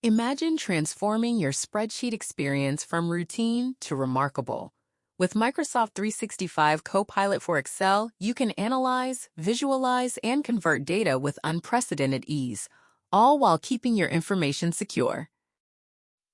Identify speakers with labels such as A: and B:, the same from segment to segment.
A: Imagine transforming your spreadsheet experience from routine to remarkable. With Microsoft 365 Copilot for Excel, you can analyze, visualize, and convert data with unprecedented ease, all while keeping your information secure.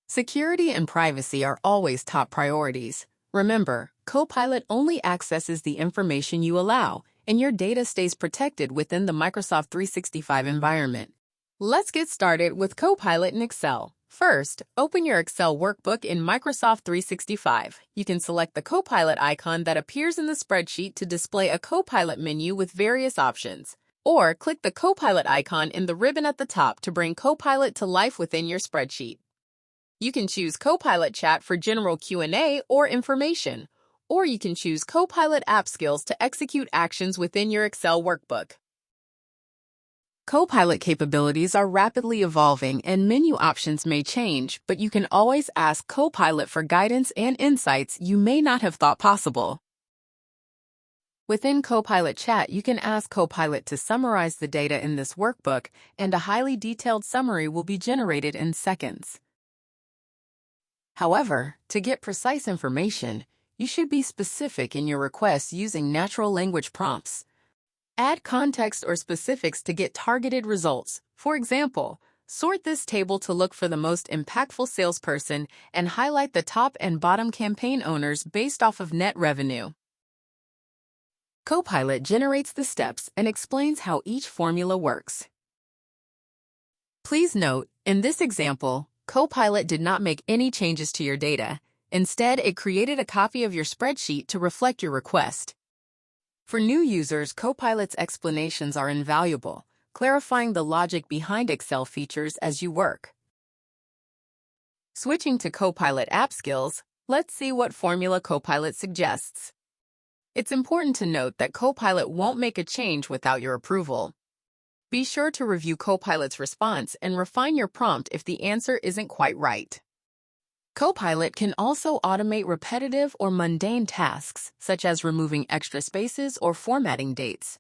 A: Security and privacy are always top priorities. Remember, Copilot only accesses the information you allow, and your data stays protected within the Microsoft 365 environment. Let's get started with Copilot in Excel. First, open your Excel workbook in Microsoft 365. You can select the Copilot icon that appears in the spreadsheet to display a Copilot menu with various options. Or click the Copilot icon in the ribbon at the top to bring Copilot to life within your spreadsheet. You can choose Copilot Chat for general Q&A or information, or you can choose Copilot App Skills to execute actions within your Excel workbook. Copilot capabilities are rapidly evolving and menu options may change, but you can always ask Copilot for guidance and insights you may not have thought possible. Within Copilot Chat, you can ask Copilot to summarize the data in this workbook, and a highly detailed summary will be generated in seconds. However, to get precise information, you should be specific in your requests using natural language prompts. Add context or specifics to get targeted results. For example, sort this table to look for the most impactful salesperson and highlight the top and bottom campaign owners based off of net revenue. Copilot generates the steps and explains how each formula works. Please note, in this example, Copilot did not make any changes to your data. Instead, it created a copy of your spreadsheet to reflect your request. For new users, Copilot's explanations are invaluable, clarifying the logic behind Excel features as you work. Switching to Copilot App Skills, let's see what formula Copilot suggests. It's important to note that Copilot won't make a change without your approval. Be sure to review Copilot's response and refine your prompt if the answer isn't quite right. Copilot can also automate repetitive or mundane tasks, such as removing extra spaces or formatting dates.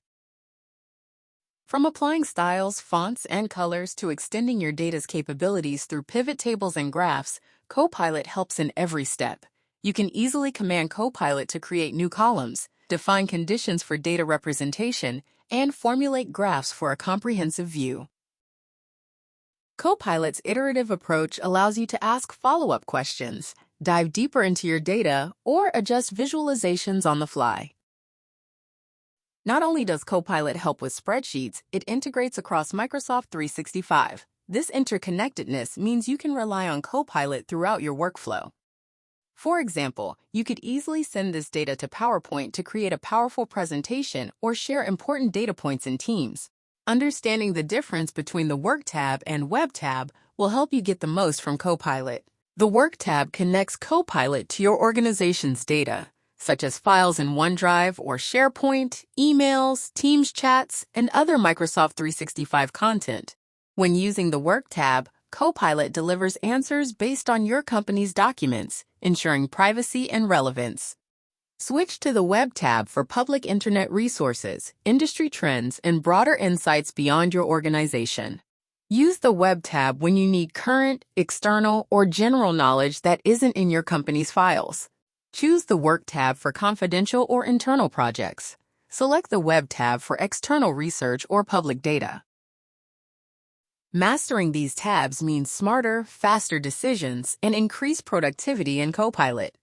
A: From applying styles, fonts, and colors to extending your data's capabilities through pivot tables and graphs, Copilot helps in every step. You can easily command Copilot to create new columns, define conditions for data representation, and formulate graphs for a comprehensive view. Copilot's iterative approach allows you to ask follow-up questions, dive deeper into your data, or adjust visualizations on the fly. Not only does Copilot help with spreadsheets, it integrates across Microsoft 365. This interconnectedness means you can rely on Copilot throughout your workflow. For example, you could easily send this data to PowerPoint to create a powerful presentation or share important data points in Teams. Understanding the difference between the Work tab and Web tab will help you get the most from Copilot. The Work tab connects Copilot to your organization's data, such as files in OneDrive or SharePoint, emails, Teams chats, and other Microsoft 365 content. When using the Work tab, Copilot delivers answers based on your company's documents, ensuring privacy and relevance. Switch to the Web tab for public internet resources, industry trends, and broader insights beyond your organization. Use the Web tab when you need current, external, or general knowledge that isn't in your company's files. Choose the Work tab for confidential or internal projects. Select the Web tab for external research or public data. Mastering these tabs means smarter, faster decisions and increased productivity in Copilot.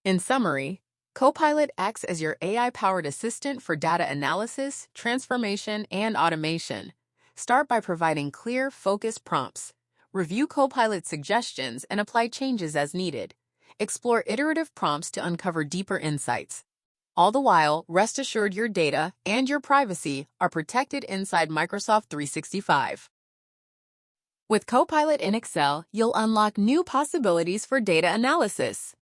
A: In summary, Copilot acts as your AI-powered assistant for data analysis, transformation, and automation. Start by providing clear, focused prompts. Review Copilot's suggestions and apply changes as needed. Explore iterative prompts to uncover deeper insights. All the while, rest assured your data and your privacy are protected inside Microsoft 365. With Copilot in Excel, you'll unlock new possibilities for data analysis.